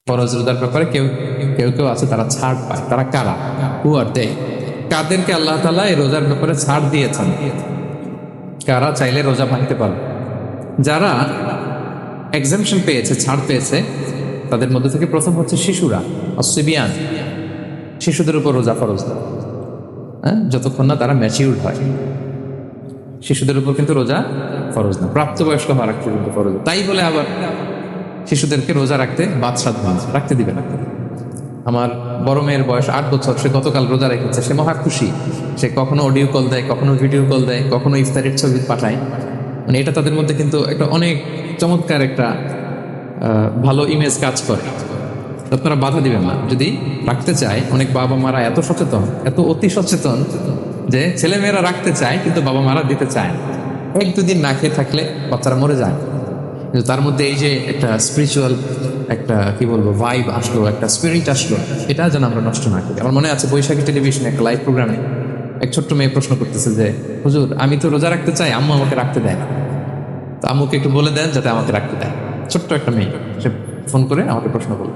ফরজ রোজার ব্যাপারে কেউ কেউ কেউ আছে তারা ছাড় পায়। তারা কারা? হু আর দে, কাদেরকে আল্লাহ তাআলা এই রোজার ব্যাপারে ছাড় দিয়েছেন? কারা চাইলে রোজা ভাঙতে পারে? যারা এক্সামশন পেয়েছে, ছাড় পেয়েছে, তাদের মধ্যে থেকে প্রথম হচ্ছে শিশুরা, অসিবিয়ান। শিশুদের উপর রোজা ফরজ না, হ্যাঁ, যতক্ষণ না তারা ম্যাচিউরড হয়। শিশুদের উপর কিন্তু রোজা ফরজ না, প্রাপ্তবয়স্ক হওয়া রাখতে কিন্তু ফরজ। তাই বলে আবার শিশুদেরকে রোজা রাখতে বাদশাহ রাখতে দিবে না। আমার বড় মেয়ের বয়স 8 বছর, সে গতকাল রোজা রেখেছে, সে মহা খুশি। সে কখনো অডিও কল দেয়, কখনো ভিডিও কল দেয়, কখনো ইফতারের ছবি পাঠায়। মানে এটা তাদের মধ্যে কিন্তু একটা অনেক চমৎকার একটা ভালো ইমেজ কাজ করে। আপনারা বাধা দিবেন না যদি রাখতে চায়। অনেক বাবা মারা এত সচেতন, এত অতি সচেতন যে ছেলে মেয়েরা রাখতে চায় কিন্তু বাবা মারা দিতে চায়। 1-2 দিন না খেয়ে থাকলে বাচ্চারা মরে যায়। কিন্তু তার মধ্যে এই যে একটা স্পিরিচুয়াল একটা কি বলবো ভাইব আসলো, একটা স্পিরিট আসলো, এটা যেন আমরা নষ্ট না করি। আমার মনে আছে বৈশাখী টেলিভিশনে একটা লাইভ প্রোগ্রামে এক ছোট্ট মেয়ে প্রশ্ন করতেছে যে, হুজুর আমি তো রোজা রাখতে চাই, আম্মু আমাকে রাখতে দেয় না, তো আম্মুকে একটু বলে দেন যাতে আমাকে রাখতে দেয়। ছোট্ট একটা মেয়ে, সে ফোন করে আমাকে প্রশ্ন করলো।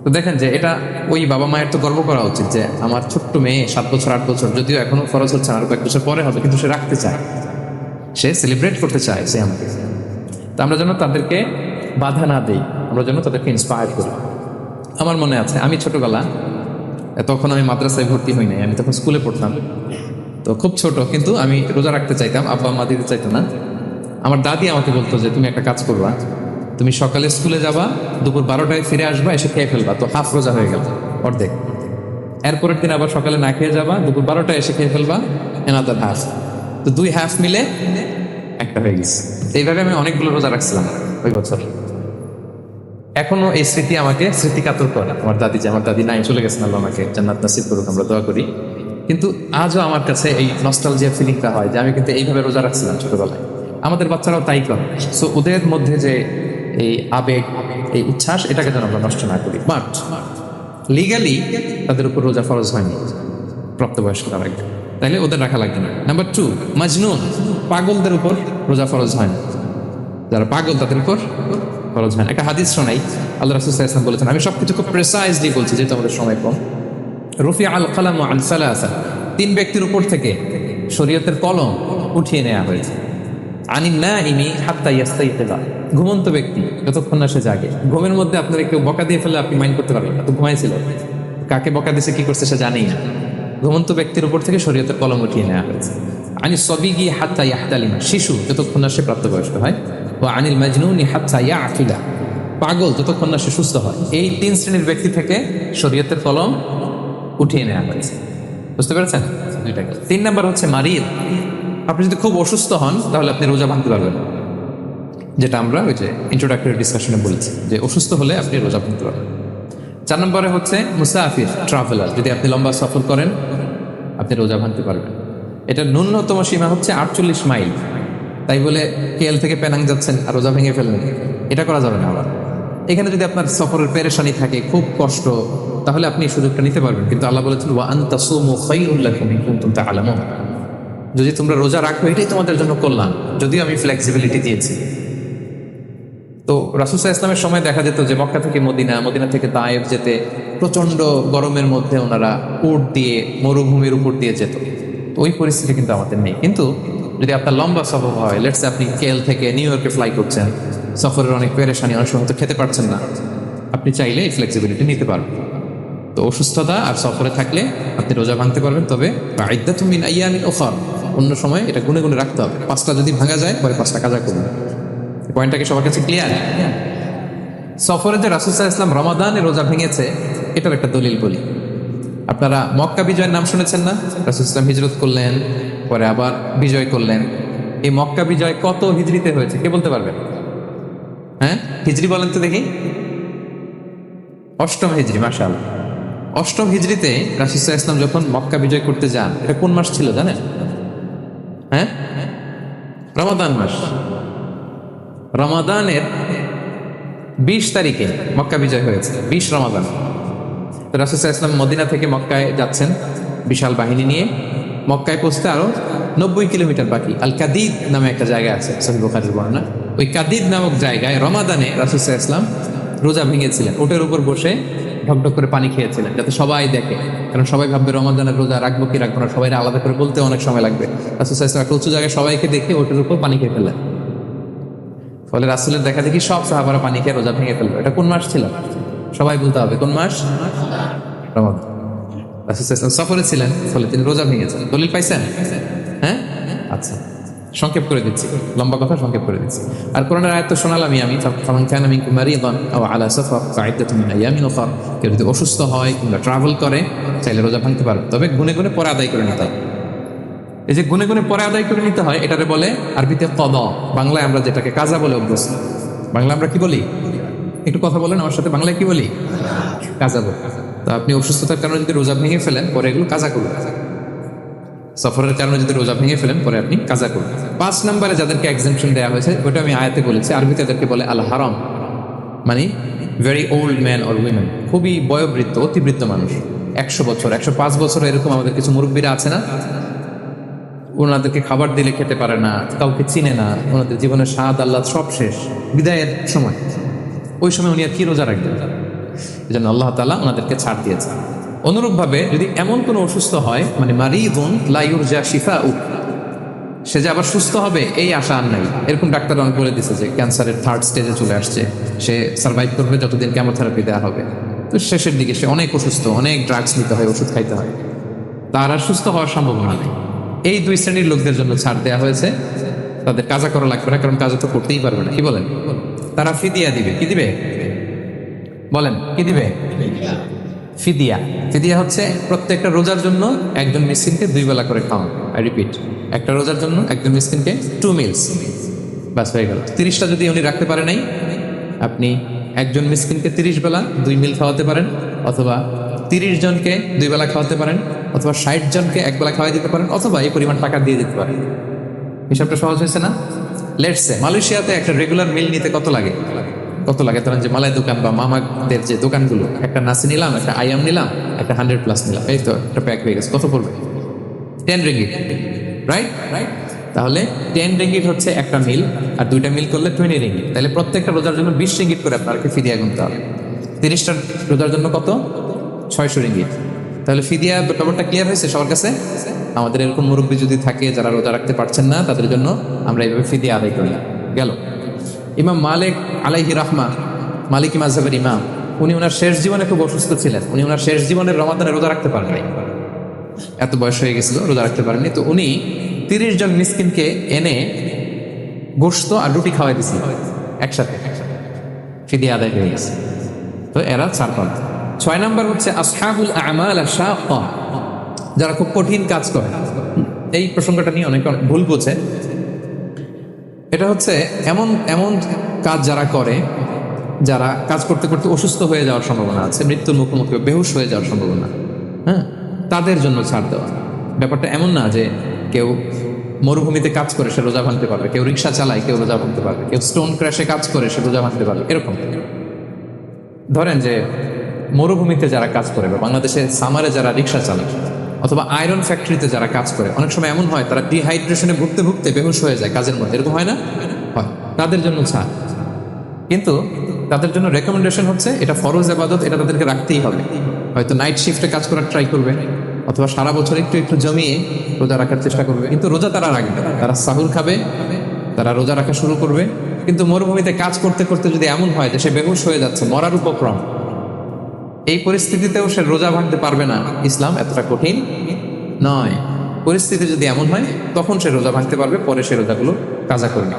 তো দেখেন যে এটা ওই বাবা মায়ের তো গর্ব করা উচিত যে আমার ছোট্ট মেয়ে 7 বছর 8 বছর, যদিও এখনো ফরজ হচ্ছে না, আর কয়েক বছর পরে হবে, কিন্তু সে রাখতে চায়, সে সেলিব্রেট করতে চায় সে আমাকে। তো আমরা যেন তাদেরকে বাধা না দিই, আমরা যেন তাদেরকে ইন্সপায়ার করি। আমার মনে আছে আমি ছোটবেলা, তখন আমি মাদ্রাসায় ভর্তি হই নাই, আমি তখন স্কুলে পড়তাম, তো খুব ছোট, কিন্তু আমি রোজা রাখতে চাইতাম, আব্বা আম্মা দিতে চাইতো না। আমার দাদি আমাকে বলতো যে তুমি একটা কাজ করবা, তুমি সকালে স্কুলে যাবা, দুপুর 12টায় ফিরে আসবা, এসে খেয়ে ফেলবা, তো হাফ রোজা হয়ে গেল, অর্ধেক। এরপরের দিন আবার সকালে না খেয়ে যাবা, দুপুর 12টায় এসে খেয়ে ফেলবা, এনাদার হাফ, তো 2 হাফ মিলে একটা হয়ে গেছে। এইভাবে আমি অনেকগুলো রোজা রাখছিলাম ওই বছর। এখনো এই স্মৃতি আমাকে স্মৃতিকাতর করে। আমার দাদি, যে আমার দাদি নাই, চলে গেছেন, আল্লাহ আমাকে জান্নাত নসিব করুক, আমরা দোয়া করি। কিন্তু আজও আমার কাছে এই নস্টালজিয়া ফিলিংটা হয় যে আমি কিন্তু এইভাবে রোজা রাখছিলাম ছোটবেলায়। আমাদের বাচ্চারাও তাই করে। সো ওদের মধ্যে যে এই আবেগ, এই উচ্ছ্বাস, এটাকে যেন আমরা নষ্ট না করি। বাট লিগালি তাদের উপর রোজা ফরজ হয়নি প্রাপ্তবয়স্ক তার আগে, তাইলে ওদের রাখা লাগবে না। নাম্বার 2, মাজনুন, পাগলদের উপর রোজা ফরজ হয় না। যারা পাগল তাদের উপর ফরজ হয় না। একটা হাদিস শোনাই, আল্লাহ রাসূল সাল্লাল্লাহু আলাইহি ওয়াসাল্লাম বলেছেন, আমি সবকিছু খুব প্রেসাইজলি বলছি যেহেতু আমাদের সময় কম। রফি আল কালাম আন সালাসা, 3 ব্যক্তির উপর থেকে শরীয়তের কলম উঠিয়ে নেওয়া হয়েছে। আনিন নাইমি হাত্তা ইয়াস্তাইকিযা, ঘুমন্ত ব্যক্তি যতক্ষণ না সে জাগে। ঘুমের মধ্যে আপনারা কেউ বকা দিয়ে ফেলে আপনি মাইন্ড করতে পারবেন না, তো ঘুমাইছিল, কাকে বকা দিয়েছে কি করছে সে জানেই না। ঘুমন্ত ব্যক্তির উপর থেকে শরীয়তের কলম উঠিয়ে নেওয়া হয়েছে। আনি সবিগি হাত্তা ইয়াহতালিমা, শিশু যতক্ষণ না সে প্রাপ্তবয়স্ক হয়। ও আনিল মাজনুনি হাত্তা ইয়াকিলা, পাগল যতক্ষণ না সে সুস্থ হয়। এই 3 শ্রেণীর ব্যক্তি থেকে শরীয়তের কলম উঠিয়ে নেওয়া হয়েছে। বুঝতে পেরেছেন? 3 নাম্বার হচ্ছে মারিদ। আপনি যদি খুব অসুস্থ হন তাহলে আপনি রোজা ভাঙতে পারবেন, যেটা আমরা ওই যে ইন্ট্রোডাক্টরি ডিসকাশনে বলেছি যে অসুস্থ হলে আপনি রোজা ভাঙতে পারবেন। 4 নম্বরে হচ্ছে মুসাফির, ট্রাভেলার, যদি আপনি লম্বা সফর করেন আপনি রোজা ভাঙতে পারবেন। এটার ন্যূনতম সীমা হচ্ছে 48 মাইল। তাই বলে কেএল থেকে পেনাং যাচ্ছেন আর রোজা ভেঙে ফেললেন, এটা করা যাবে না। আবার এখানে যদি আপনার সফরের পেরেশানি থাকে, খুব কষ্ট, তাহলে আপনি এই সুযোগটা নিতে পারবেন। কিন্তু আল্লাহ বলেছেন ওয়া আন তাসুমু খায়রুল লাকুম ইন কুনতুম তা'লামুন, যদি তোমরা রোজা রাখো এটাই তোমাদের জন্য কল্যাণ, যদিও আমি ফ্লেক্সিবিলিটি দিয়েছি। তো রাসূল সাল্লাল্লাহু আলাইহি ওয়াসাল্লামের সময় দেখা যেত যে মক্কা থেকে মদিনা, মদিনা থেকে তায়েফ যেতে প্রচন্ড গরমের মধ্যে ওনারা উট দিয়ে মরুভূমির উপর দিয়ে যেত। তো ওই পরিস্থিতি কিন্তু আমাদের নেই। কিন্তু যদি আপনার লম্বা সফর হয়, লেটস আপনি কেএল থেকে নিউ ইয়র্কে ফ্লাই করছেন, সফরের অনেক পেরেশানি, অনেক সময় হয়তো খেতে পারছেন না, আপনি চাইলে এই ফ্লেক্সিবিলিটি নিতে পারবেন। তো অসুস্থতা আর সফরে থাকলে আপনি রোজা ভাঙতে পারবেন, তবে ইদ্দাতুম মিন আইয়ামিন উখর, অন্য সময় এটা গুনে গুনে রাখতে হবে। 5টা যদি ভাঙা যায় পরে 5টা কাজা করবেন। পয়েন্টটাকে সবার কাছে ক্লিয়ার? সফরে যে রাসূল সাল্লাল্লাহু আলাইহি ওয়াসাল্লাম রমাদানে রোজা ভেঙেছে, এটার একটা দলিল বলি। আপনারা মক্কা বিজয়ের নাম শুনেছেন না? রাসূল সাল্লাল্লাহু আলাইহি ওয়াসাল্লাম হিজরত করলেন, পরে আবার বিজয় করলেন। এই মক্কা বিজয় কত হিজরিতে হয়েছে কে বলতে পারবেন? হ্যাঁ, হিজরি বলেন তো দেখি। 8ম হিজরি, মাশাআল্লাহ। 8ম হিজরিতে রাসূল সাল্লাল্লাহু আলাইহি ওয়াসাল্লাম যখন মক্কা বিজয় করতে যান, এটা কোন মাস ছিল জানেন? হ্যাঁ, রমাদান মাস। রমাদানের 20 তারিখে মক্কা বিজয় হয়েছে, 20 রমাদান। তো রাসূল সাল্লাল্লাহু আলাইহি ওয়াসাল্লাম মদিনা থেকে মক্কায় যাচ্ছেন বিশাল বাহিনী নিয়ে। মক্কায় পৌঁছতে আরো 90 কিলোমিটার বাকি। আল কাদিদ নামে একটা জায়গা আছে, সহিহ বুখারীর বর্ণনা। ওই কাদিদ নামক জায়গায় রমাদানে রাসূল সাল্লাল্লাহু আলাইহি ওয়াসাল্লাম রোজা ভেঙেছিলেন, ওটের উপর বসে ঢকঢক করে পানি খেয়েছিলেন যাতে সবাই দেখে, কারণ সবাই ভাববে রমাদানের রোজা রাখবো কি রাখবো না, সবাই আলাদা করে বলতে অনেক সময় লাগবে। রাসূল সাল্লাল্লাহু আলাইহি ওয়াসাল্লাম একটা উঁচু জায়গায় সবাইকে দেখে ওটের উপর পানি খেয়ে ফেললেন। ফলে রাসূলের দেখা দেখি সব সাহাবারা পানি খেয়ে রোজা ভেঙে ফেললো। এটা কোন মাস ছিল? সবাই বলতে হবে কোন মাস? রমাদান। রাসূল সাল্লাল্লাহু আলাইহি ওয়াসাল্লাম সফরে ছিলেন, ফলে তিনি রোজা ভেঙেছেন। দলিল পাইছেন? হ্যাঁ, আচ্ছা, সংক্ষেপ করে দিচ্ছি, লম্বা কথা সংক্ষেপ করে দিচ্ছি। আর কোরআনের আয়াত তো শোনালামই আমি, ফামান কানা মিনকুম মারিদান আও আলা সাফার ফাইদ্দাতুম মিন আইয়ামিন উখর। কেউ যদি অসুস্থ হয় কিংবা ট্রাভেল করে চাইলে রোজা ভাঙতে পারবে, তবে গুনে গুনে পরে আদায় করে নিতে হবে। এই যে গুনে গুনে পরে আদায় করে নিতে হয়, এটারে বলে আরবিতে কদা, বাংলায় আমরা যেটাকে কাজা বলে অভ্যস্ত। বাংলা আমরা কি বলি? একটু কথা বলেন আমার সাথে, বাংলায় কি বলি? কাজা বলি। তো আপনি অসুস্থতার কারণে যদি রোজা ভেঙে ফেলেন, পরে এগুলো কাজা করবেন। সফরের কারণে যদি রোজা ভেঙে ফেলেন, পরে আপনি কাজা করবেন। 5 নম্বরে যাদেরকে এক্সেমশন দেওয়া হয়েছে, ওটা আমি আয়াতে বলেছি, আরবিতে তাদেরকে বলে আল হারাম, মানে very old man or women, খুবই বয়োবৃদ্ধ, অতিবৃদ্ধ মানুষ, 100 বছর 105 বছর, এরকম আমাদের কিছু মুরব্বীরা আছে না, ওনাদেরকে খাবার দিলে খেতে পারে না, কাউকে চিনে না, ওনাদের জীবনের স্বাদ আল্লাহ সব শেষ, বিদায়ের সময়, ওই সময় উনি আর কি রোজা রাখবেন? এই জন্য আল্লাহ তাআলা ওনাদেরকে ছাড় দিয়েছে। অনুরূপভাবে যদি এমন কোনো অসুস্থ হয়, মানে মারিদুন লা ইউরজা শিফাউ, সে যে আবার সুস্থ হবে এই আশা আর নাই, এরকম ডাক্তার অনেক বলে দিচ্ছে যে ক্যান্সারের 3rd স্টেজে চলে আসছে, সে সার্ভাইভ করবে যতদিন কেমোথেরাপি দেওয়া হবে, তো শেষের দিকে সে অনেক অসুস্থ, অনেক ড্রাগস নিতে হয়, ওষুধ খাইতে হয়, তার আর সুস্থ হওয়ার সম্ভাবনা নেই। এই 2 শ্রেণীর লোকদের জন্য ছাড় দেওয়া হয়েছে, তাদের কাজা করা লাগবে না, কারণ কাজা তো করতেই পারবে না। কি বলেন? তারা ফিদিয়া দিবে। কি দিবে বলেন? কি দিবে? ফিদিয়া। ফিদিয়া হচ্ছে প্রত্যেকটা রোজার জন্য একজন মিসকিনকে 2 বেলা করে খাওয়ান। আই রিপিট, একটা রোজার জন্য একজন মিসকিনকে 2 মিলস, বাস হয়ে গেল। 30টা যদি উনি রাখতে পারে নাই, আপনি একজন মিসকিনকে 30 বেলা 2 মিল খাওয়াতে পারেন, অথবা 30 জনকে 2 বেলা খাওয়াতে পারেন, অথবা 60 জনকে 1 বেলা খাওয়াই দিতে পারেন, অথবা এই পরিমাণ টাকা দিয়ে দিতে পারেন। হিসাবটা সহজ হয়েছে না? লেটস সে মালয়েশিয়াতে একটা রেগুলার মিল নিতে কত লাগে? ধরেন যে মালাই দোকান বা মামাদের যে দোকানগুলো, একটা নাসি নিলাম, একটা আইয়াম নিলাম, একটা 100+ নিলাম, এই তো একটা প্যাক হয়ে গেছে। কত পড়বে? 10 রিঙ্গিট, রাইট? তাহলে 10 রিঙ্গিট হচ্ছে একটা মিল, আর 2টা মিল করলে 20 রিঙ্গিট। তাহলে প্রত্যেকটা রোজার জন্য 20 রিঙ্গিট করে আপনাকে ফিদিয়া গুনতে হবে। 30টা রোজার জন্য কত? 600 রিঙ্গিট। তাহলে ফিদিয়া ব্যাপারটা ক্লিয়ার হয়েছে সবার কাছে? আমাদের এরকম মুরব্বী যদি থাকে যারা রোজা রাখতে পারছেন না, তাদের জন্য আমরা এইভাবে ফিদিয়া আদায় করি। গেল। ইমাম মালিক আলাইহি রাহমা, মালিকি মাযহাবের ইমাম, উনি ওনার শেষ জীবনে খুব অসুস্থ ছিলেন। উনি ওনার শেষ জীবনের রমাদানে রোজা রাখতে পারেন নাই, এত বয়স হয়ে গেছিল, রোজা রাখতে পারেননি। তো উনি 30 জন মিসকিনকে এনে গোশত আর রুটি খাওয়াই দিয়েছিল একসাথে, ফিদিয়া আদায় হয়ে গেছে। তো এরা 4 পাঁচ। 6 নম্বর হচ্ছে আসহাবুল আমাল আশ-শাক্কা, যারা খুব কঠিন কাজ করে। এই প্রসঙ্গটা নিয়ে অনেকে ভুল বোঝে। এটা হচ্ছে এমন এমন কাজ যারা করে, যারা কাজ করতে করতে অসুস্থ হয়ে যাওয়ার সম্ভাবনা আছে, মৃত্যুর মুখোমুখি বেহুশ হয়ে যাওয়ার সম্ভাবনা, হ্যাঁ, তাদের জন্য ছাড় দেওয়া। ব্যাপারটা এমন না যে কেউ মরুভূমিতে কাজ করে সে রোজা ভাঙতে পারবে, কেউ রিক্সা চালায় কেউ রোজা ভাঙতে পারবে, কেউ স্টোন ক্র্যাশে কাজ করে সে রোজা ভাঙতে পারবে, এরকম। ধরেন যে মরুভূমিতে যারা কাজ করে, বা বাংলাদেশে সামারে যারা রিক্সা চালায়, অথবা আয়রন ফ্যাক্টরিতে যারা কাজ করে, অনেক সময় এমন হয় তারা ডিহাইড্রেশনে ভুগতে ভুগতে বেহুশ হয়ে যায় কাজের মধ্যে, এরকম হয় না? হয়। তাদের জন্য ছাড়, কিন্তু তাদের জন্য রেকমেন্ডেশন হচ্ছে এটা ফরজ ইবাদত, এটা তাদেরকে রাখতেই হবে। হয়তো নাইট শিফটে কাজ করার ট্রাই করবে, অথবা সারা বছর একটু একটু জমিয়ে রোজা রাখার চেষ্টা করবে, কিন্তু রোজা তারা রাখবে, তারা সাহুর খাবে, তারা রোজা রাখা শুরু করবে। কিন্তু মরুভূমিতে কাজ করতে করতে যদি এমন হয় যে সে বেহুশ হয়ে যাচ্ছে, মরার উপক্রম, এই পরিস্থিতিতেও সে রোজা ভাঙতে পারবে না, ইসলাম এতটা কঠিন নয়। পরিস্থিতি যদি এমন হয় তখন সে রোজা ভাঙতে পারবে, পরে সে রোজাগুলো কাজা করবে।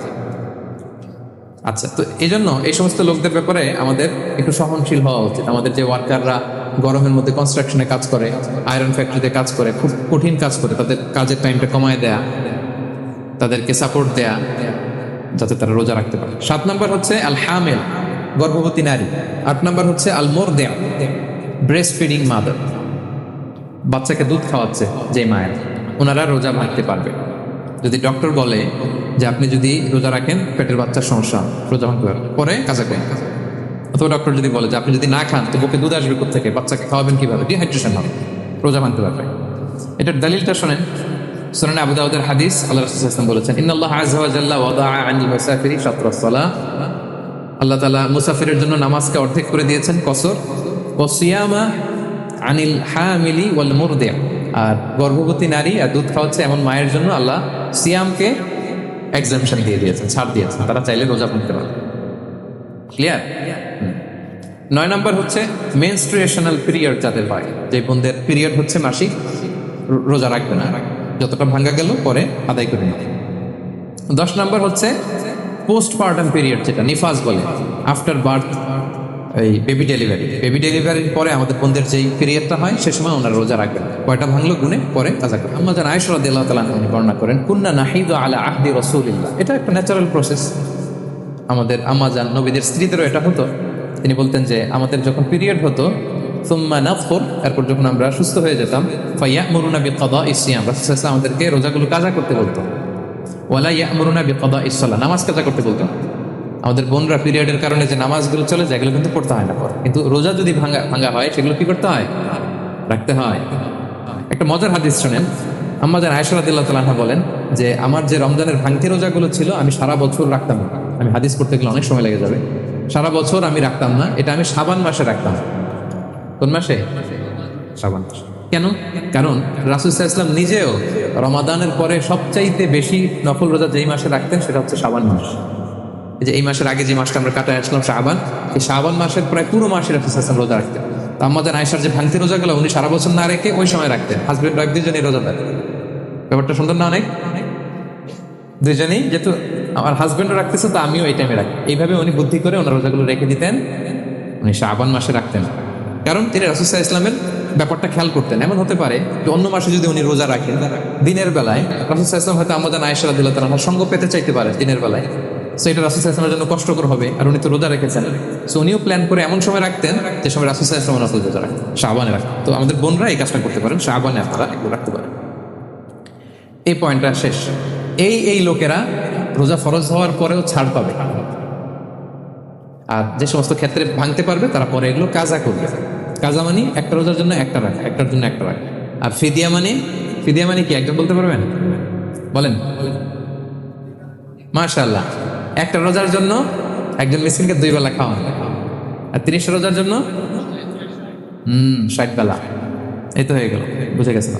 আচ্ছা, তো এই জন্য এই সমস্ত লোকদের ব্যাপারে আমাদের একটু সহনশীল হওয়া উচিত। আমাদের যে ওয়ার্কাররা গরমের মধ্যে কনস্ট্রাকশনে কাজ করে, আয়রন ফ্যাক্টরিতে কাজ করে, খুব কঠিন কাজ করে, তাদের কাজের টাইমটা কমায় দেয়া, তাদেরকে সাপোর্ট দেয়া, যাতে তারা রোজা রাখতে পারে। 7 নম্বর হচ্ছে আল হামিল, গর্ভবতী নারী। 8 নম্বর হচ্ছে আল মুরদিআ, ব্রেস্ট ফিডিং মাদার, বাচ্চাকে দুধ খাওয়াচ্ছে যে মায়ের, ওনারা রোজা ভাঙতে পারবে। যদি ডক্টর বলে যে আপনি যদি রোজা রাখেন পেটের বাচ্চার সমস্যা, রোজা ভাঙতে পারবে, পরে কাজা করেন। অথবা ডক্টর যদি বলে যে আপনি যদি না খান তো বুকে দুধ আসবে কোত্থেকে, বাচ্চাকে খাওয়াবেন কিভাবে, ডিহাইড্রেশন হবে, রোজা ভাঙতে পারবে। এটার দলিলটা শোনেন, সুনান আবু দাউদের হাদিস, আল্লাহ রাসূল সাল্লাল্লাহু আলাইহি ওয়াসাল্লাম বলেছেন, ইন্নাল্লাহা আযজা ওয়া জাল্লা ওয়াদাআ আনিল মুসাফিরি শাতরাস সালাহ, আল্লাহ তাআলা মুসাফিরের জন্য নামাজকে অর্ধেক করে দিয়েছেন কসর, ওয়াসিয়ামা আনিল হামিলি ওয়াল মুরদি, আর গর্ভবতী নারী আর দুধ খাওয়াচ্ছে এমন মায়ের জন্য আল্লাহ সিয়ামকে এক্সামশন দিয়ে দিয়েছেন, ছাড় দিয়েছেন, তারা চাইলে রোজা ভাঙতে পারে। ক্লিয়ার? 9 নম্বর হচ্ছে মেনস্ট্রুয়েশনাল পিরিয়ড যাদের হয়, যে বোনদের পিরিয়ড হচ্ছে মাসিক, রোজা রাখবে না, যতটা ভাঙ্গা গেল পরে আদায় করে নেবে। 10 নম্বর হচ্ছে পোস্টপার্টাম পিরিয়ড, যেটা নিফাস বলে, আফটার বার্থ, এই বেবি ডেলিভারির পরে আমাদের বোনদের যেই পিরিয়ডটা হয় সে সময় ওনারা রোজা রাখবেন। কয়টা ভাঙলো গুনে পরে কাজা করবেন। আম্মা জান আয়েশা রাদিয়াল্লাহু তাআলা আনহা বর্ণনা করেন, কুন্না নাহিদু আলা আহদি রাসূলিল্লাহ, এটা একটা ন্যাচারাল প্রসেস, আমাদের আম্মা জান নবীদের স্ত্রীদেরও এটা হতো। তিনি বলতেন যে আমাদের যখন পিরিয়ড হতো, সুম্মা নাফুর, এরপর যখন আমরা সুস্থ হয়ে যেতাম, ফায়ামুরুনা বিকাদাইস সিয়াম, রাসূল সাল্লাল্লাহু আলাইহি ওয়াসাল্লাম আমাদেরকে রোজাগুলো কাজা করতে বলতো, ওয়ালা ইয়ামুরুনা বিকাদাইস সালাহ, নামাজ কাজা করতে বলতো। আমাদের বোনরা পিরিয়ডের কারণে যে নামাজগুলো চলে যায় এগুলো কিন্তু পড়তে হয় না পরে, কিন্তু রোজা যদি ভাঙা হয় সেগুলো কি করতে হয়? রাখতে হয়। একটা মজার হাদিস শোনেন, আমাদের আয়েশা রাদিয়াল্লাহু তাআলা আনহা বলেন যে আমার যে রমজানের ভাঙতি রোজাগুলো ছিল আমি সারা বছর রাখতাম না, আমি হাদিস পড়তে গেলে অনেক সময় লেগে যাবে, সারা বছর আমি রাখতাম না, এটা আমি শাবান মাসে রাখতাম। কোন মাসে? শাবান মাসে। কেন? কারণ রাসূল সাল্লাল্লাহু আলাইহি ওয়াসাল্লাম নিজেও রমাদানের পরে সবচাইতে বেশি নফল রোজা যেই মাসে রাখতেন সেটা হচ্ছে শাবান মাস। এই যে এই মাসের আগে যে মাসটা আমরা কাটায় আসলাম শাবান, এই শাবান মাসের প্রায় পুরো মাসে রাসূল সাল্লাল্লাহু আলাইহি ওয়াসাল্লাম রোজা রাখতেন। তো আমাদের আয়েশার যে ভাঙতি রোজাগুলো উনি সারা বছর না রেখে ওই সময় রাখতেন, হাজবেন্ড ওয়াইফ দুজনেই রোজা দেন। ব্যাপারটা সুন্দর না? অনেক দুজনেই, যেহেতু আমার হাজবেন্ডও রাখতেছে তো আমিও এই টাইমে রাখি, এইভাবে উনি বুদ্ধি করে ওনার রোজাগুলো রেখে দিতেন, উনি শাবান মাসে রাখতেন। কারণ তিনি রাসূল সাল্লাল্লাহু আলাইহি ওয়াসাল্লামের ব্যাপারটা খেয়াল করতেন। এমন হতে পারে যে অন্য মাসে যদি উনি রোজা রাখেন, দিনের বেলায় রাসূল সাল্লাল্লাহু আলাইহি ওয়াসাল্লাম হয়তো আমাদের আয়েশা রাদিয়াল্লাহু তাআলা আনহার সঙ্গ পেতে চাইতে পারে দিনের বেলায়, সো এটা রাসূল সাল্লাল্লাহু আলাইহি ওয়াসাল্লামের জন্য কষ্টকর হবে, আর উনি তো রোজা রেখেছেন, সো উনিও প্ল্যান করে এমন সময় রাখতেন যে সময় রাসূল সাল্লাল্লাহু আলাইহি ওয়াসাল্লাম রোজা রাখতেন, শাবানে রাখতেন। তো আমাদের বোনরা এই কাজটা করতে পারেন, শাবানে আপনারা এগুলো রাখতে পারেন। এই পয়েন্টটা শেষ। এই লোকেরা রোজা ফরজ হওয়ার পরেও ছাড় পাবে, আর যে সমস্ত ক্ষেত্রে ভাঙতে পারবে তারা পরে এগুলো কাজা করবে। কাজা মানে একটা রোজার জন্য একটা রাখা, একটার জন্য একটা রাখা। আর ফিদিয়া মানে কি একজন বলতে পারবেন? বলেন। মাশাআল্লাহ, একটা রোজার জন্য একজন মিসকিনকে 2 বেলা খাওয়ান, আর 30 রোজার জন্য 60 বেলা। এই তো হয়ে গেল, বুঝে গেছে না?